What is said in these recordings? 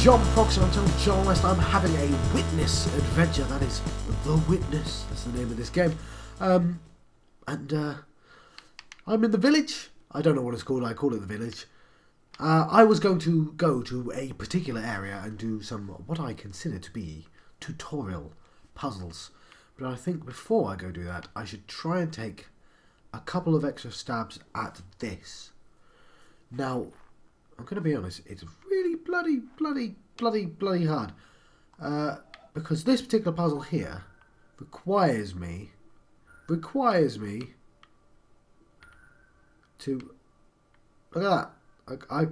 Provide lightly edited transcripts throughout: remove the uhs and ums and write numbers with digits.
John Fox, and until John West, I'm having a witness adventure. That is The Witness. That's the name of this game. I'm in the village. I don't know what it's called. I call it the village. I was going to go to a particular area and do some what I consider to be tutorial puzzles. But I think before I go do that, I should try and take a couple of extra stabs at this. Now, I'm going to be honest, it's really bloody hard. Because this particular puzzle here requires me to... Look at that.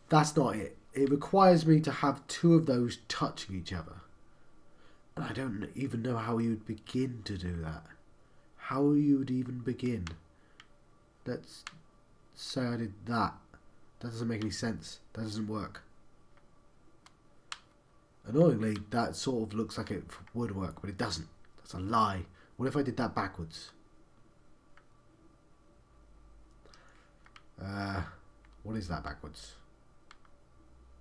That's not it. It requires me to have two of those touching each other. And I don't even know how you would begin to do that. How you would even begin. Let's say I did that. That doesn't make any sense. That doesn't work. Annoyingly, that sort of looks like it would work, but it doesn't. That's a lie. What if I did that backwards? What is that backwards?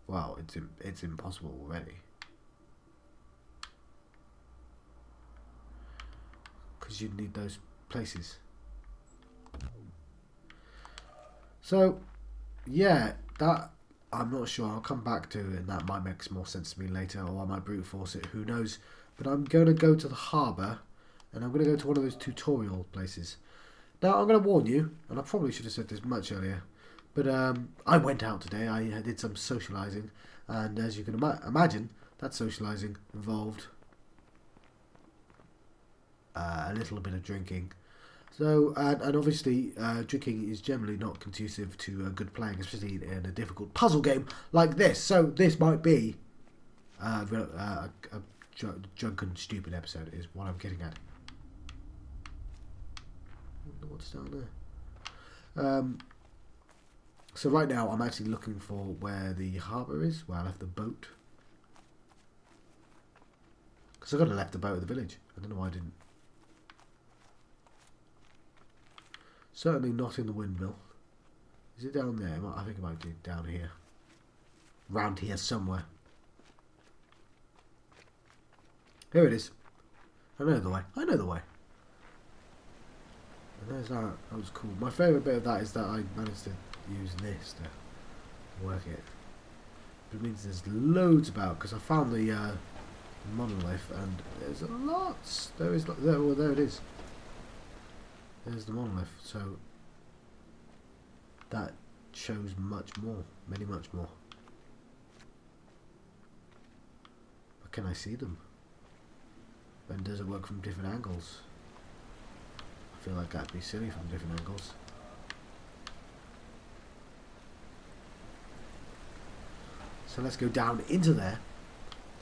Well, it's impossible already. Because you'd need those places. So, yeah, that I'm not sure. I'll come back to, and that might make more sense to me later, or I might brute force it. Who knows? But I'm going to go to the harbour, and I'm going to go to one of those tutorial places. Now, I'm going to warn you, and I probably should have said this much earlier, but I went out today. I did some socialising, and as you can imagine, that socialising involved a little bit of drinking. So, and obviously, drinking is generally not conducive to good playing, especially in a difficult puzzle game like this. So, this might be a drunken, stupid episode, is what I'm getting at. I wonder what's down there. So right now, I'm actually looking for where the harbour is, where I left the boat. Because I could have left the boat at the village. I don't know why I didn't. Certainly not in the windmill. Is it down there? I think it might be down here. Round here somewhere. Here it is. I know the way. I know the way. And there's that. That was cool. My favourite bit of that is that I managed to use this to work it. But it means there's loads about, because I found the monolith, and there's a lot. There is. Well, there it is. There's the monolith, so that shows much more, much more. But can I see them? And does it work from different angles? I feel like that'd be silly from different angles. So let's go down into there,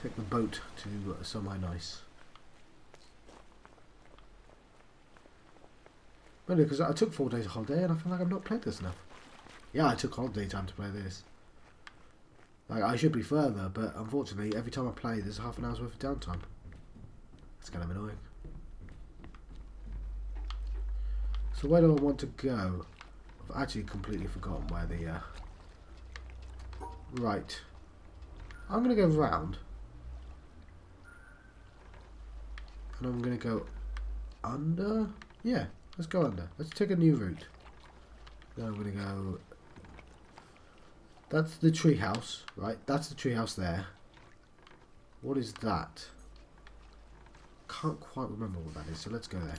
take the boat to somewhere nice. Really, because I took 4 days of holiday and I feel like I've not played this enough. Yeah, I took holiday time to play this. Like, I should be further, but unfortunately, every time I play, there's half an hour's worth of downtime. That's kind of annoying. So where do I want to go? I've actually completely forgotten where the... Right. I'm going to go round. And I'm going to go under... Yeah. Let's go under. Let's take a new route. Then I'm going to go... That's the tree house, right? That's the tree house there. What is that? Can't quite remember what that is, so let's go there.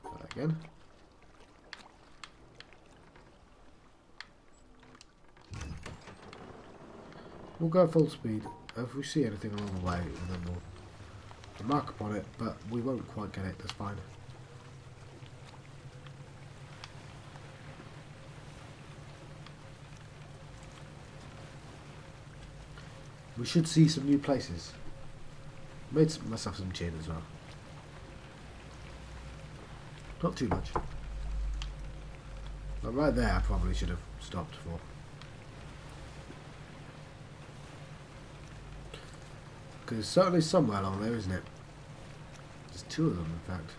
Try that again. We'll go at full speed. If we see anything along the way, then we'll mark upon it, but we won't quite get it. That's fine. We should see some new places. Made myself some gin as well. Not too much. But right there I probably should have stopped for. Because there's certainly somewhere along there, isn't it? There's two of them, in fact.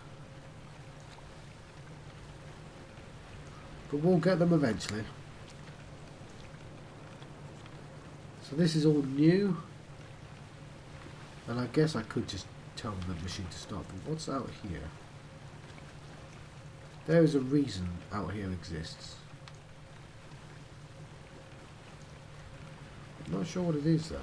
But we'll get them eventually. So this is all new. And I guess I could just tell the machine to stop. But what's out here? There is a reason out here exists. I'm not sure what it is though.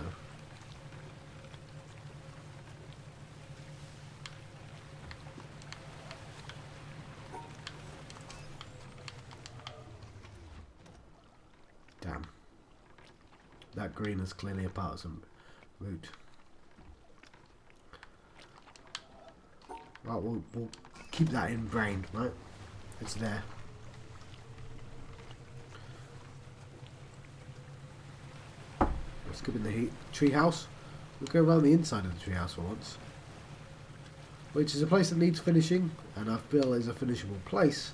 Damn. That green is clearly a part of some route. Right, we'll keep that in brain, right? It's there. We're skipping the tree house. We'll go around the inside of the tree house for once. Which is a place that needs finishing, and I feel is a finishable place.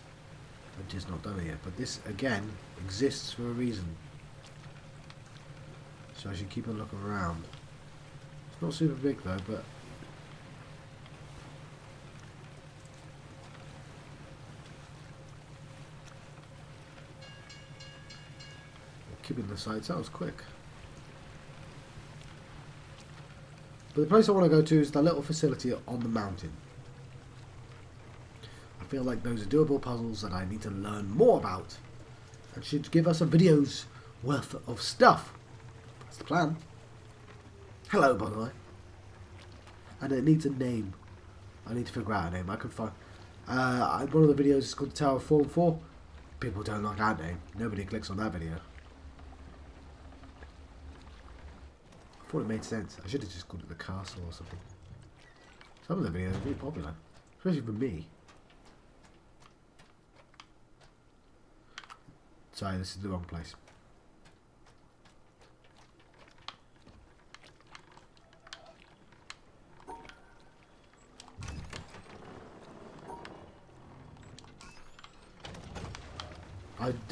I've just not done it yet. But this, again, exists for a reason. So I should keep a look around. It's not super big though, but... keeping the sights, that was quick. But the place I want to go to is the little facility on the mountain. I feel like those are doable puzzles that I need to learn more about. And should give us a video's worth of stuff. That's the plan. Hello, by the way. And it needs a name. I need to figure out a name. I can find... one of the videos is called Tower of Fallen 4. People don't like that name. Nobody clicks on that video. I thought it made sense. I should have just called it the castle or something. Some of the videos are really popular. Especially for me. Sorry, this is the wrong place.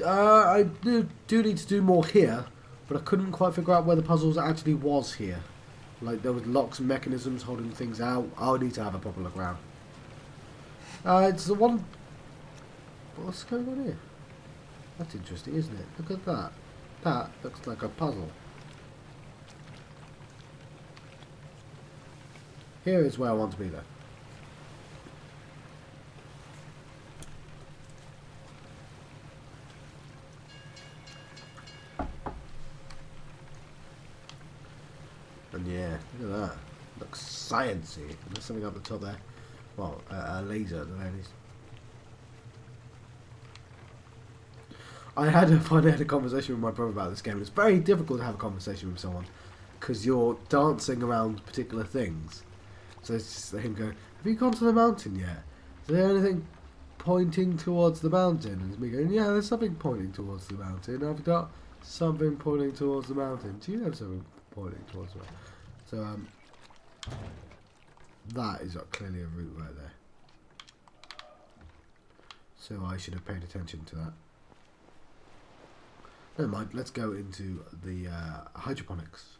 I do need to do more here. But I couldn't quite figure out where the puzzles actually was here. Like there was locks and mechanisms holding things out. I'll need to have a proper look around. It's the one... What's going on here? That's interesting, isn't it? Look at that. That looks like a puzzle. Here is where I want to be though. And yeah, look at that. Looks sciencey. There's something up the top there. Well, a laser at the very least. I had a conversation with my brother about this game. It's very difficult to have a conversation with someone because you're dancing around particular things. So it's just him going, "Have you gone to the mountain yet? Is there anything pointing towards the mountain?" And it's me going, "Yeah, there's something pointing towards the mountain. I've got something pointing towards the mountain. Do you have something pointing towards the mountain?" So that is clearly a route right there. So I should have paid attention to that. Never mind, let's go into the hydroponics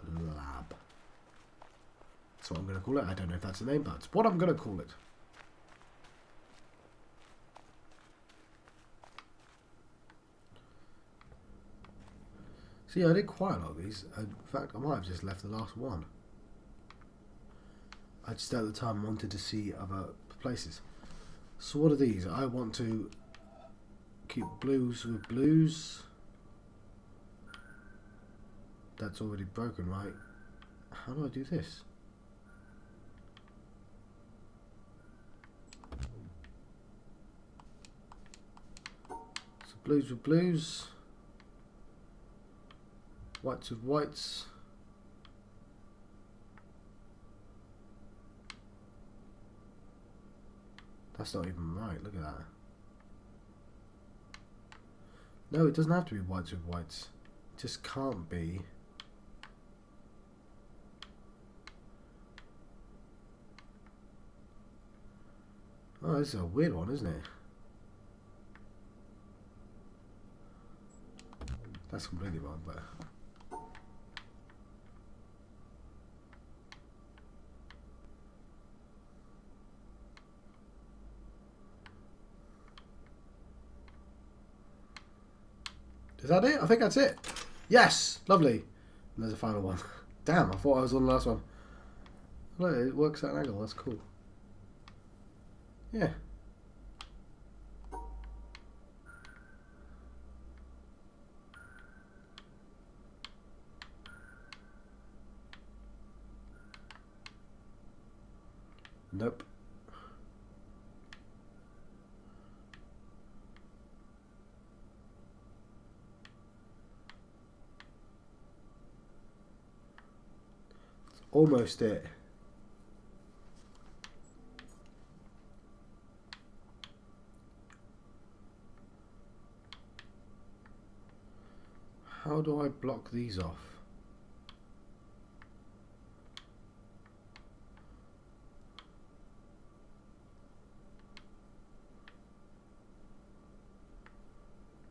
lab. That's what I'm going to call it. I don't know if that's the name, but it's what I'm going to call it. See, I did quite a lot of these. In fact, I might have just left the last one. I just at the time wanted to see other places. So what are these? I want to keep blues with blues. That's already broken, right? How do I do this? So blues with blues. Whites with whites. That's not even right, look at that. No, it doesn't have to be whites with whites. It just can't be. Oh, this is a weird one, isn't it? That's completely wrong, but... Is that it? I think that's it. Yes! Lovely. And there's a final one. Damn, I thought I was on the last one. Look, it works at an angle. That's cool. Yeah. Nope. Almost it. How do I block these off?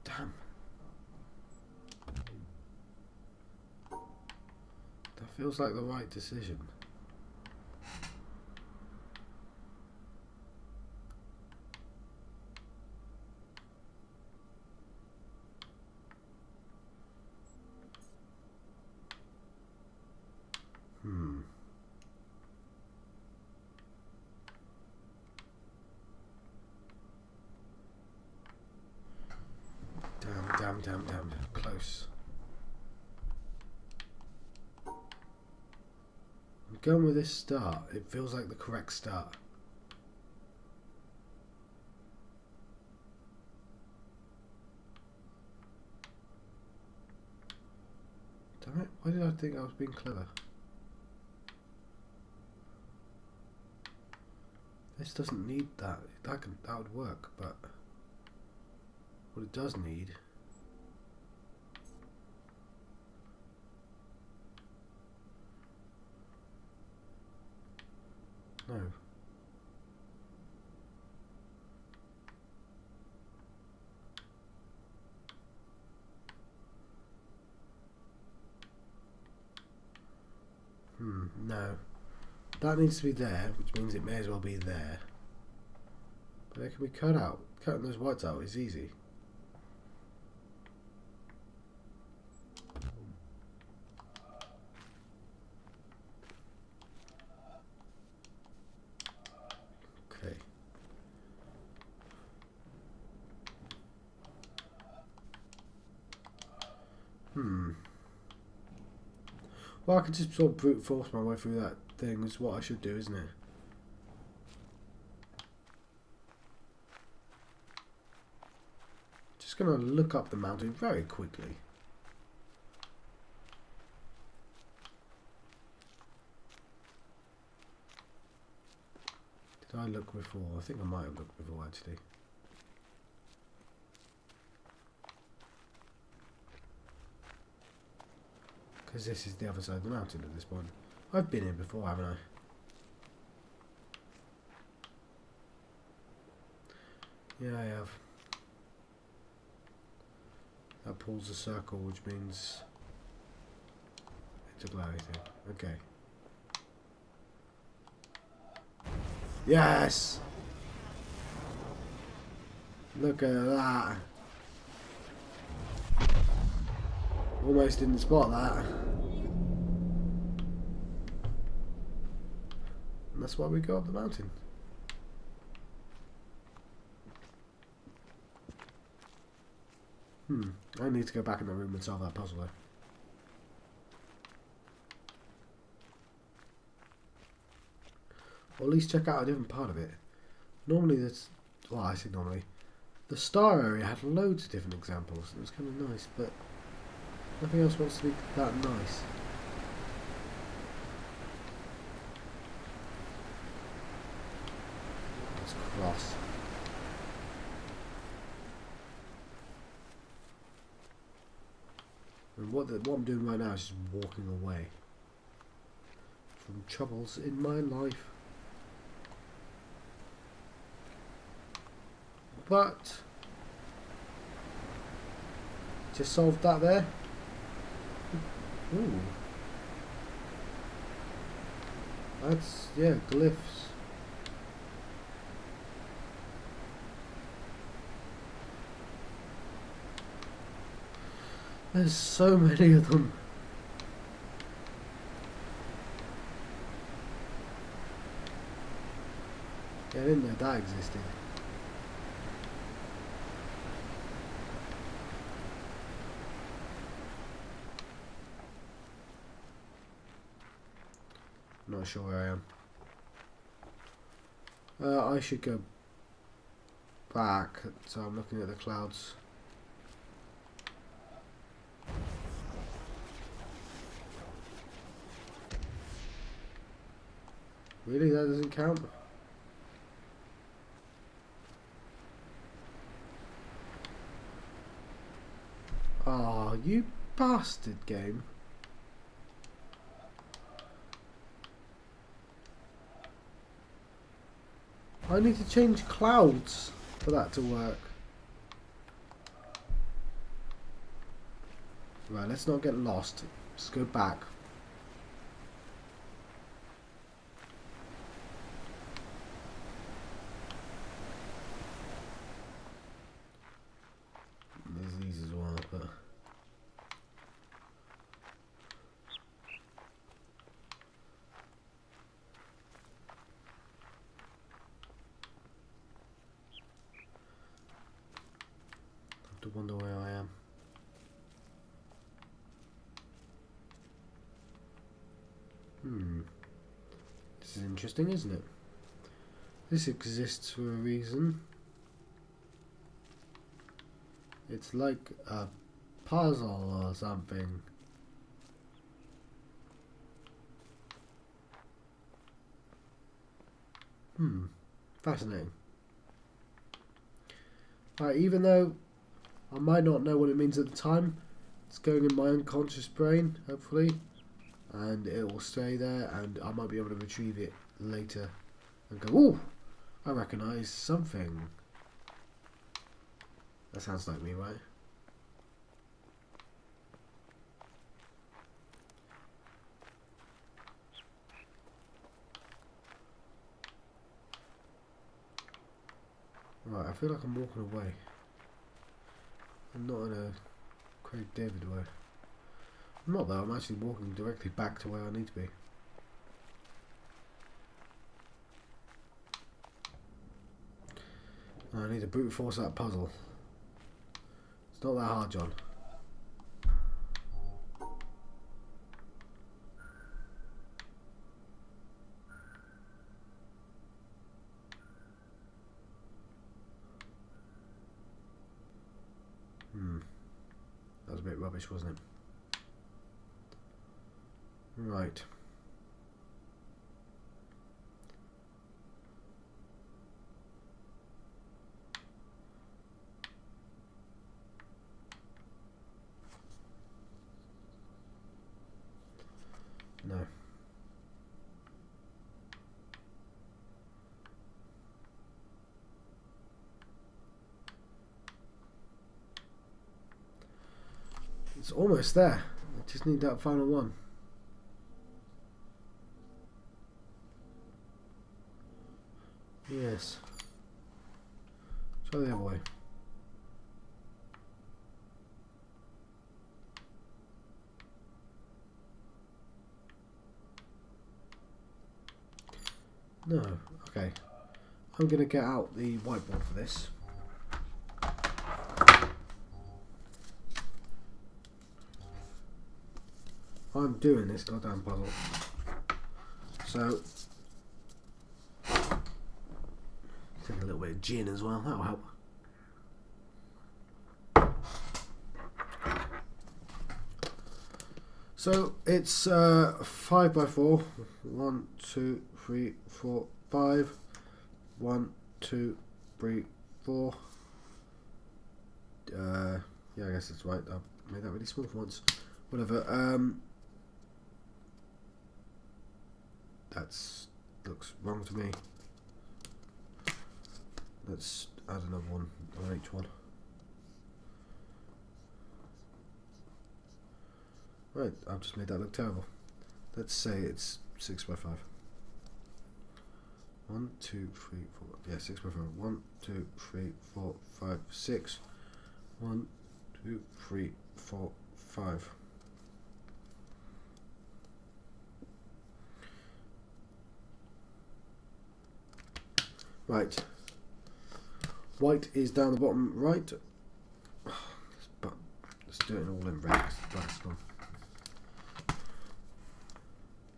Damn. That feels like the right decision. Damn. Close. I'm going with this start. It feels like the correct start. Damn it. Why did I think I was being clever? This doesn't need that. That would work, but what it does need. No. No. That needs to be there, which means it may as well be there. But it can be cut out. Cutting those whites out is easy. Okay. Well, I could just sort of brute force my way through that thing, is what I should do, isn't it? Just gonna look up the mountain very quickly. Did I look before? I think I might have looked before, actually. Because this is the other side of the mountain at this point. I've been here before, haven't I? Yeah, I have. That pulls a circle, which means it took anything. Okay. Yes! Look at that. Almost didn't spot that. And that's why we go up the mountain. I need to go back in the room and solve that puzzle though. Or at least check out a different part of it. Normally there's... well, I say normally. The star area had loads of different examples. It was kind of nice, but nothing else wants to be that nice. Let's cross. And what I'm doing right now is just walking away from troubles in my life. But just solved that there. Ooh. That's, yeah, glyphs. There's so many of them. Yeah, I didn't know that existed. Not sure where I am. I should go back, so I'm looking at the clouds. Really? That doesn't count? Oh, you bastard game. I need to change clouds for that to work. Right, let's not get lost. Let's go back. There's these as well, but... I have to wonder where I am. This is interesting, isn't it? This exists for a reason. It's like a puzzle or something. Fascinating. Right, even though I might not know what it means at the time, it's going in my unconscious brain, hopefully, and it will stay there, and I might be able to retrieve it later and go, ooh, I recognise something. That sounds like me, right? Right, I feel like I'm walking away. I'm not in a Craig David way. I'm not though, I'm actually walking directly back to where I need to be. And I need to brute force that puzzle. It's not that hard, John. That was a bit rubbish, wasn't it? Right. No. It's almost there. I just need that final one. Yes. Try the other way. No. Okay. I'm going to get out the whiteboard for this. I'm doing this goddamn puzzle. So, take a little bit of gin as well, that'll help. So, it's 5 by 4. 1, 2, 3, 4, 5. 1, 2, 3, 4. Yeah, I guess that's right. I made that really small for once. Whatever. That's looks wrong to me. Let's add another one on each one. Right, I've just made that look terrible. Let's say it's 6 by 5. 1, 2, 3, 4. Yeah, 6 by 5. 1, 2, 3, 4, 5, 6. 1, 2, 3, 4, 5. Right. White is down the bottom right. But let's do it all in red.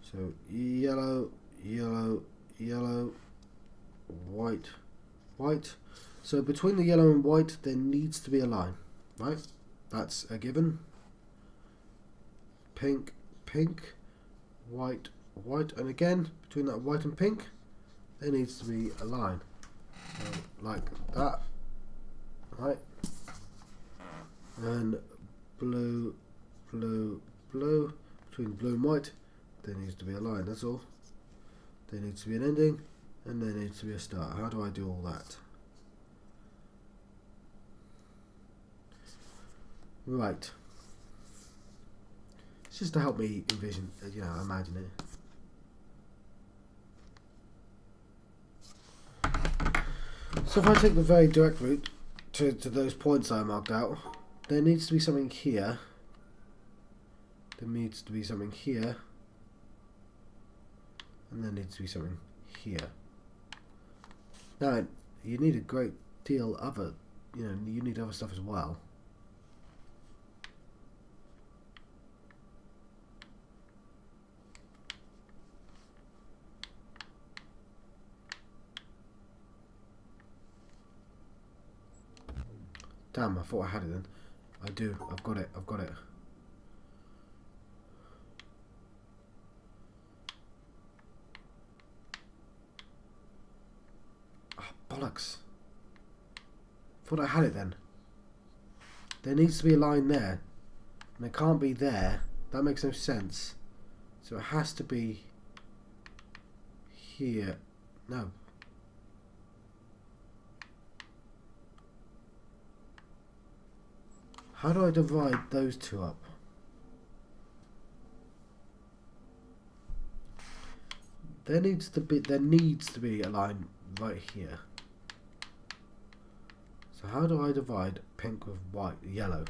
So yellow, yellow, yellow, white, white. So between the yellow and white there needs to be a line, right? That's a given. Pink, pink, white, white, and again between that white and pink there needs to be a line. So like that, right? And blue, blue, blue. Between blue and white there needs to be a line, that's all. There needs to be an ending and there needs to be a start. How do I do all that? Right. It's just to help me envision, imagine it. So if I take the very direct route to those points I marked out, there needs to be something here. There needs to be something here. And there needs to be something here. Now, you need a great deal other, you need other stuff as well. Damn, I thought I had it then. I do, I've got it. Bollocks. Thought I had it then. There needs to be a line there. And it can't be there. That makes no sense. So it has to be here. No. How do I divide those two up? There needs to be a line right here. So how do I divide pink with white, yellow?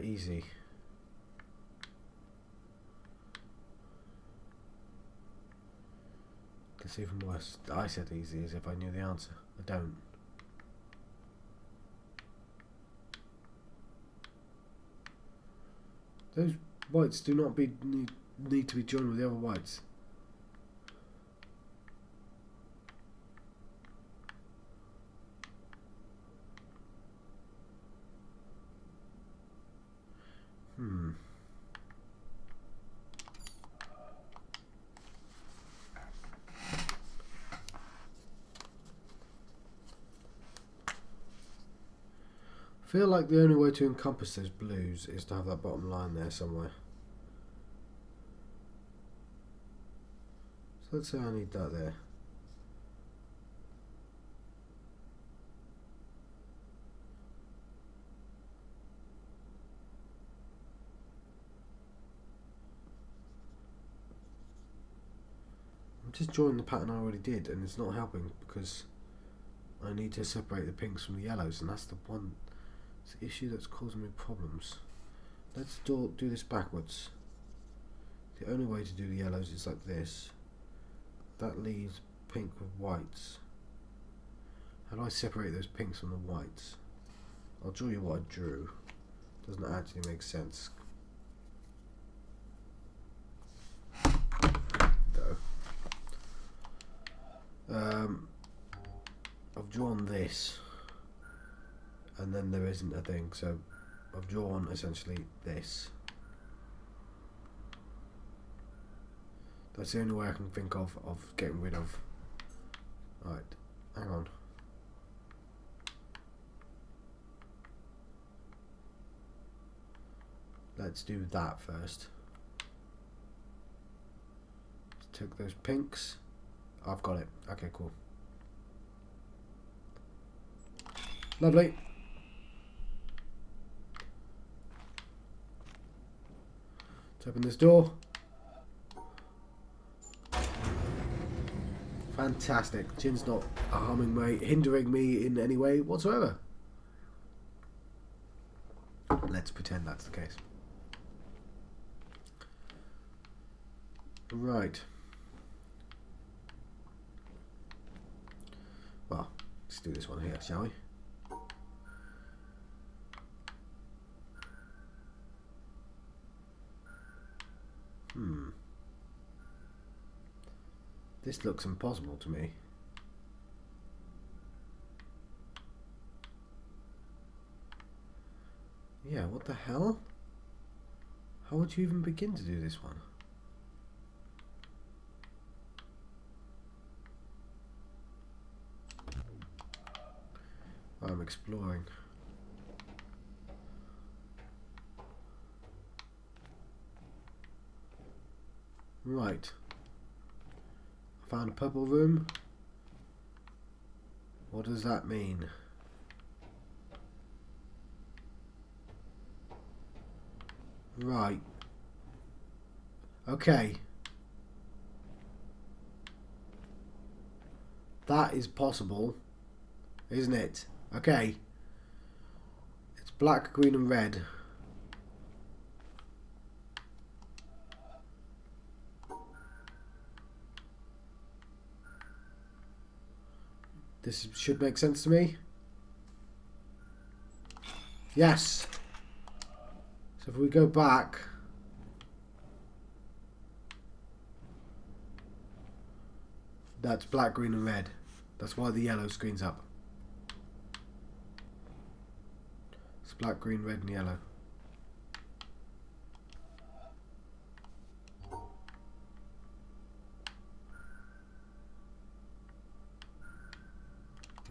Easy. It's even worse. I said easy as if I knew the answer. I don't. Those whites do not need to be joined with the other whites. I feel like the only way to encompass those blues is to have that bottom line there somewhere. So let's say I need that there. I'm just drawing the pattern I already did and it's not helping because I need to separate the pinks from the yellows, and that's the one issue that's causing me problems. Let's do this backwards. The only way to do the yellows is like this. That leaves pink with whites. How do I separate those pinks from the whites? I'll draw you what I drew. Doesn't actually make sense. Though. I've drawn this. And then there isn't a thing, so I've drawn essentially this. That's the only way I can think of getting rid of. Right, hang on. Let's do that first. Let's take those pinks. I've got it. Okay, cool. Lovely. Let's open this door. Fantastic. Chin's not hindering me in any way whatsoever. Let's pretend that's the case. Right. Well, let's do this one here, shall we? This looks impossible to me. Yeah, what the hell? How would you even begin to do this one? I'm exploring. Right. I found a purple room. What does that mean? Right. Okay. That is possible, isn't it? Okay. It's black, green and red. This should make sense to me. Yes. So if we go back, that's black, green and red. That's why the yellow screen's up. It's black, green, red and yellow.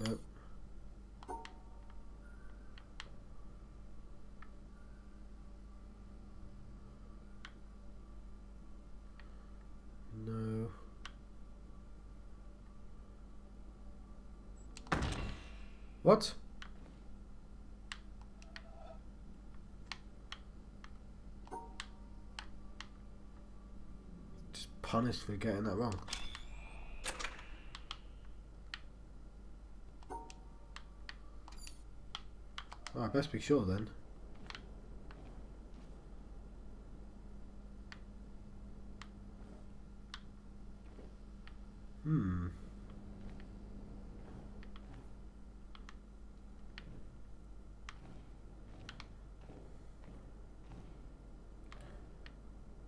Nope. No. What? Just punished for getting that wrong. Oh, I best be sure then.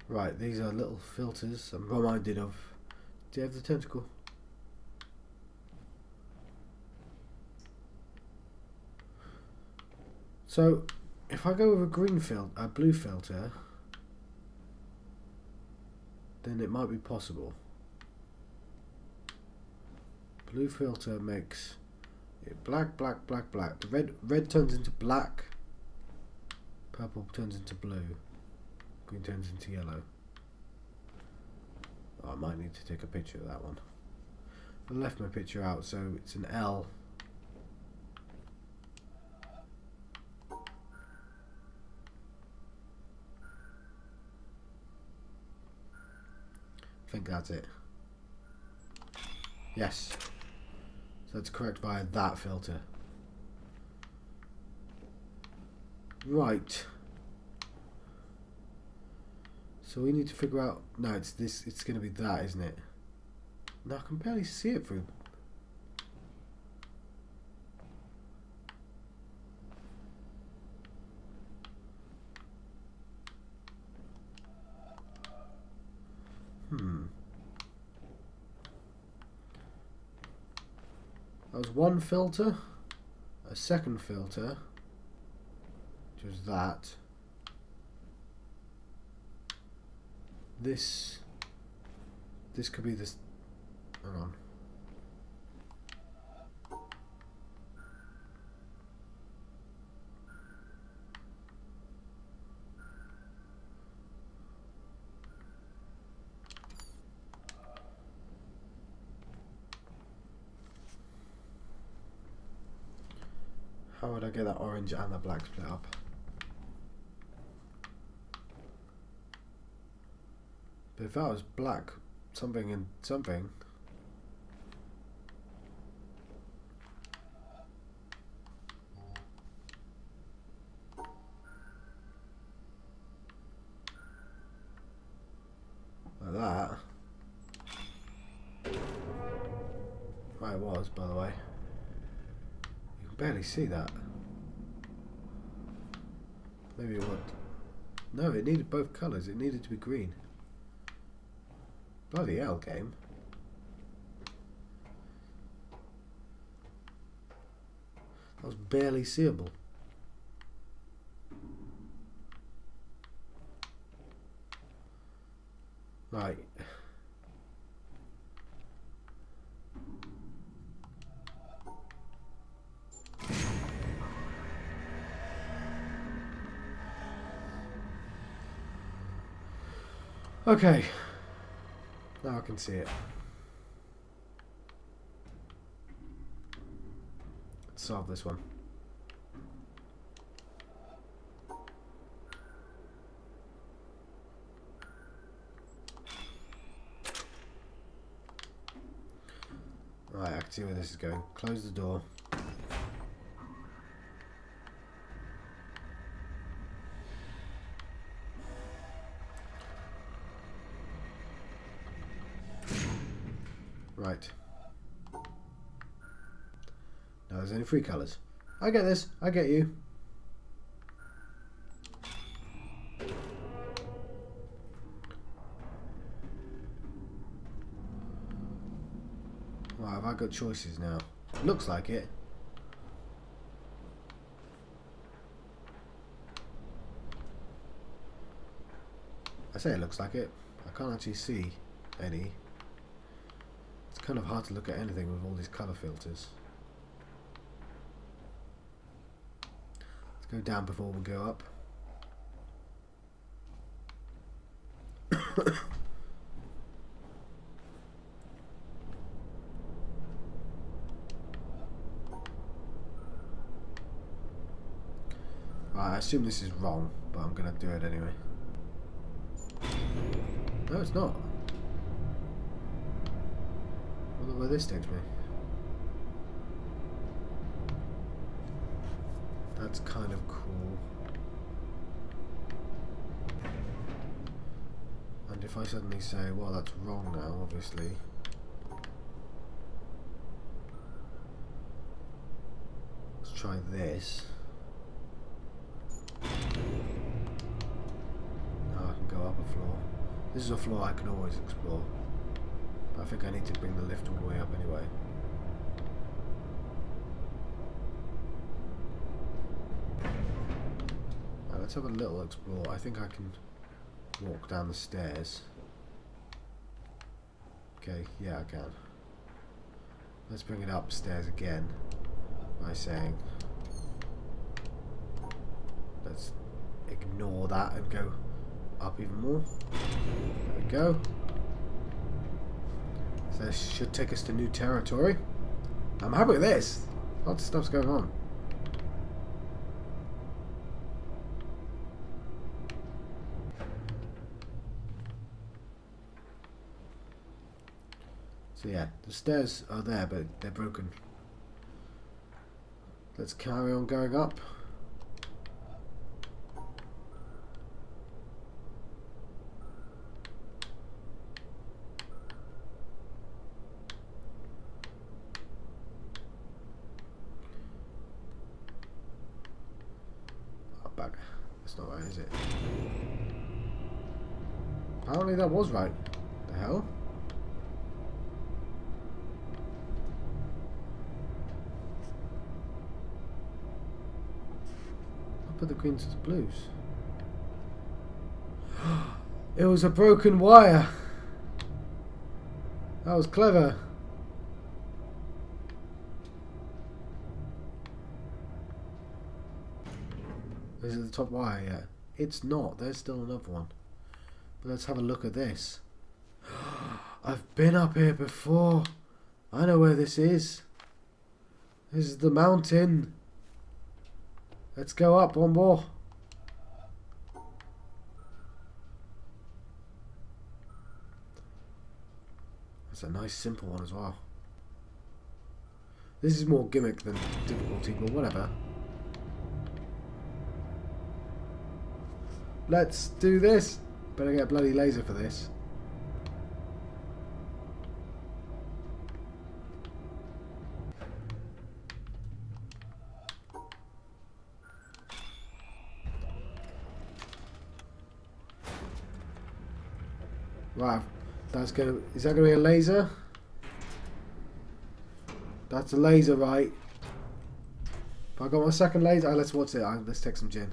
Right, these are little filters I'm reminded of. Do you have the tentacle? So, if I go with a blue filter, then it might be possible. Blue filter makes it black, black, black, black. The red turns into black. Purple turns into blue. Green turns into yellow. Oh, I might need to take a picture of that one. I left my picture out, so it's an L. I think that's it. Yes. So that's correct via that filter. Right. So we need to figure out... No, it's this. It's going to be that, isn't it? No, I can barely see it through. That was one filter. A second filter. Which was that. This could be this. Hang on. How would I get that orange and the black split up? But if that was black, something and something, it was, by the way. You can barely see that. Maybe it would. No, it needed both colours. It needed to be green. Bloody hell, game. That was barely seeable. Right. Okay. Now I can see it. Let's solve this one. Right, I can see where this is going. Close the door. Right. Now there's only 3 colours. I get this. I get you. Right, have I got choices now? Looks like it. I say it looks like it. I can't actually see any. It's kind of hard to look at anything with all these colour filters. Let's go down before we go up. I assume this is wrong, but I'm going to do it anyway. No, it's not. I wonder where this takes me. That's kind of cool. And if I suddenly say, well, that's wrong now, obviously. Let's try this. Go up a floor. This is a floor I can always explore, but I think I need to bring the lift all the way up anyway. Right, let's have a little explore. I think I can walk down the stairs. Okay, yeah, I can. Let's bring it upstairs again by saying, let's ignore that and go up even more. There we go. So this should take us to new territory. I'm happy with this. Lots of stuff's going on. So yeah, the stairs are there, but they're broken. Let's carry on going up. That's not right, is it? Apparently that was right. The hell? I put the greens to the blues. It was a broken wire. That was clever. Is it the top wire yet? It's not. There's still another one. But let's have a look at this. I've been up here before. I know where this is. This is the mountain. Let's go up one more. That's a nice simple one as well. This is more gimmick than difficulty, but whatever. Let's do this. Better get a bloody laser for this. Right, that's gonna. Is that gonna be a laser? That's a laser, right? Have I got my second laser? Oh, let's watch it. Let's take some gin.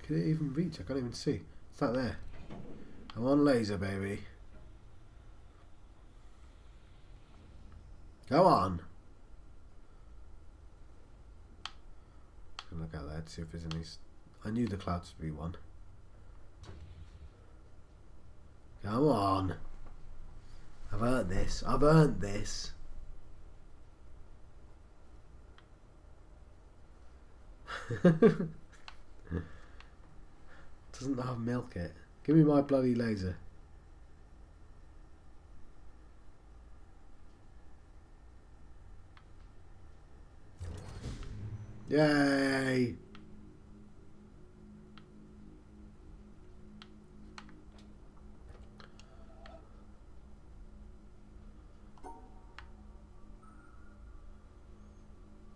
Could it even reach? I can't even see. It's that there. I'm on laser, baby. Go on. Look at that. See if there's any. I knew the clouds would be one. Come on. I've earned this. I've earned this. Doesn't have milk it. Give me my bloody laser. Yay!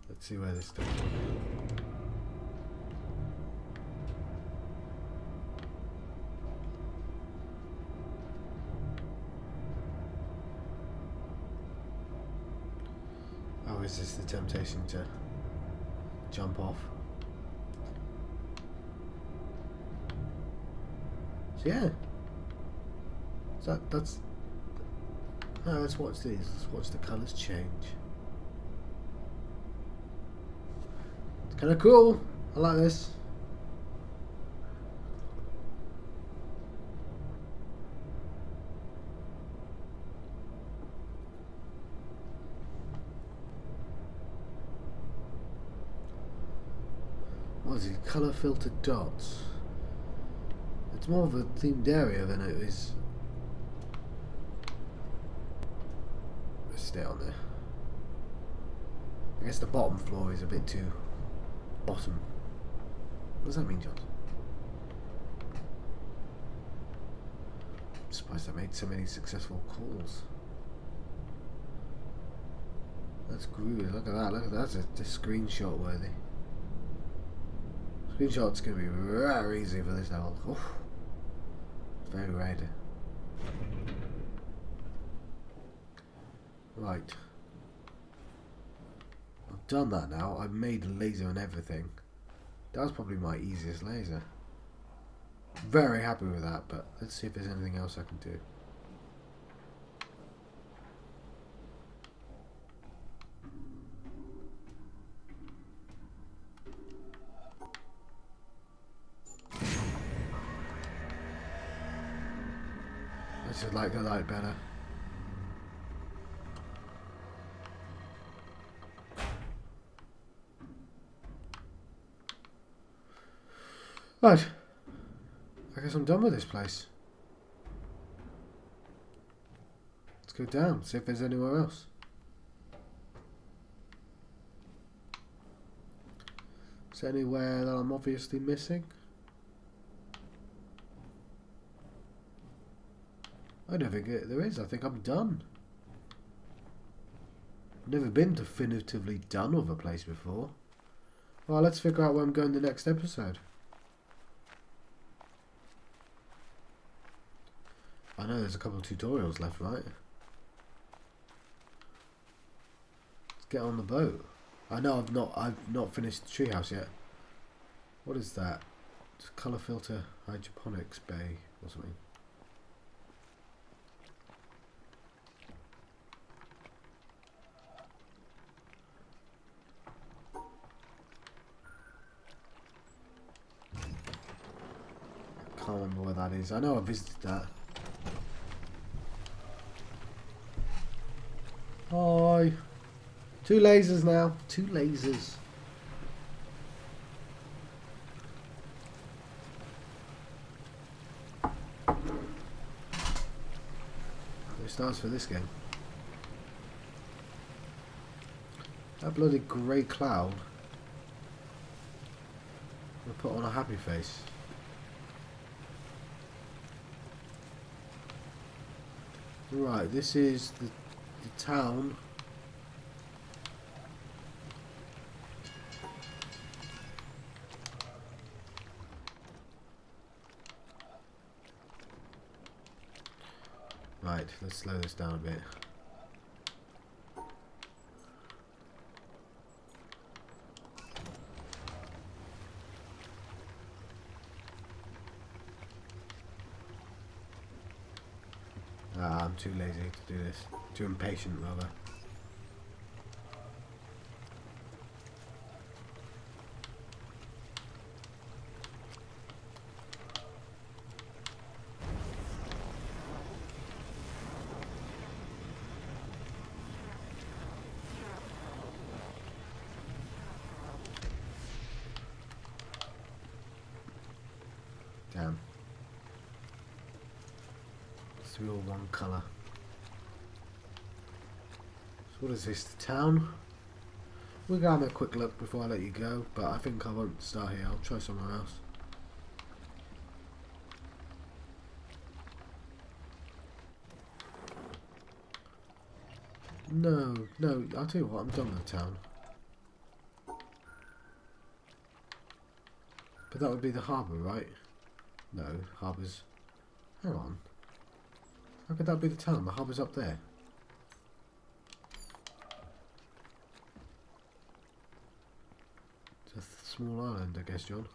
Let's see where this goes. Oh, is this the temptation to jump off? So yeah. That's let's watch these. Let's watch the colours change. It's kinda cool. I like this. What is it? Colour filtered dots. It's more of a themed area than it is. Let's stay on there. I guess the bottom floor is a bit too bottom. What does that mean, John? I'm surprised I made so many successful calls. That's groovy. Look at that. Look at that. That's a screenshot worthy. Screenshot's going to be very easy for this level. Oof. Very red. Right. I've done that now. I've made a laser and everything. That was probably my easiest laser. Very happy with that, but let's see if there's anything else I can do. I just like the light better. Right. I guess I'm done with this place. Let's go down, see if there's anywhere else. Is there anywhere that I'm obviously missing? I don't think there is. I think I'm done. I've never been definitively done with a place before. Well, let's figure out where I'm going the next episode. I know there's a couple of tutorials left, right? Let's get on the boat. I know I've not finished the treehouse yet. What is that? It's a colour filter hydroponics bay or something. I can't remember where that is. I know I visited that. Hi. 2 lasers now. 2 lasers. It starts for this game. That bloody grey cloud. I'll put on a happy face. Right, this is the town. Right, let's slow this down a bit. I'm too lazy to do this. Too impatient, rather. Damn. It's all one colour. So what is this, the town? We're going to have a quick look before I let you go, but I think I won't start here. I'll try somewhere else. No, I'll tell you what, I'm done with the town. But that would be the harbour, right? No, harbour's... Hang on. How could that be the town? The harbour's up there. It's a small island, I guess, John.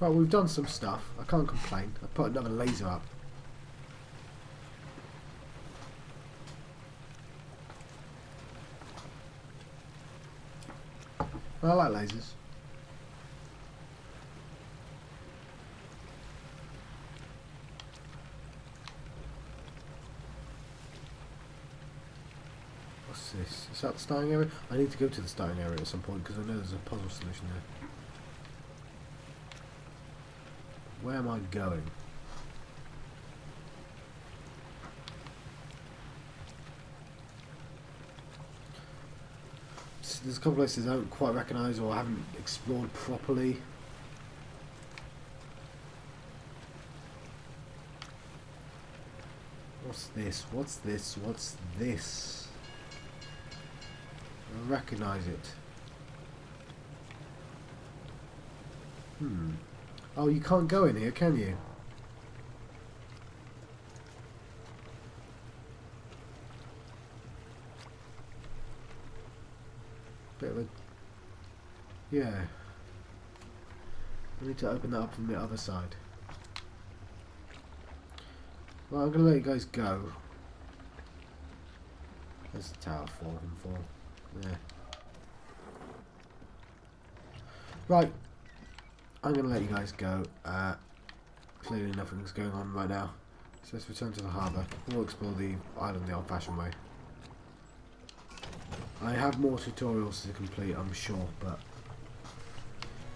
Well, we've done some stuff. I can't complain. I put another laser up. I like lasers. What's this? Is that the starting area? I need to go to the starting area at some point because I know there's a puzzle solution there. Where am I going? There's a couple of places I don't quite recognise or haven't explored properly. What's this? What's this? What's this? I recognise it. Oh, you can't go in here, can you? Bit of a... Yeah. I need to open that up from the other side. Well, I'm going to let you guys go. There's the tower 4 and 4. Yeah. Right. I'm going to let you guys go. Clearly nothing's going on right now. So let's return to the harbour. We'll explore the island the old-fashioned way. I have more tutorials to complete, I'm sure, but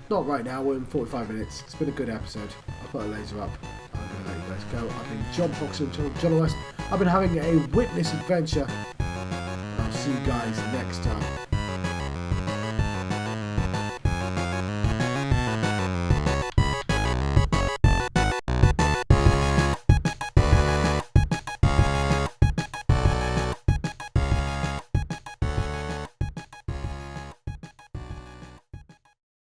not right now. We're in 45 minutes. It's been a good episode. I'll put a laser up. I'm going to let you guys go. I've been John Foxon, John West. I've been having a witness adventure. I'll see you guys next time.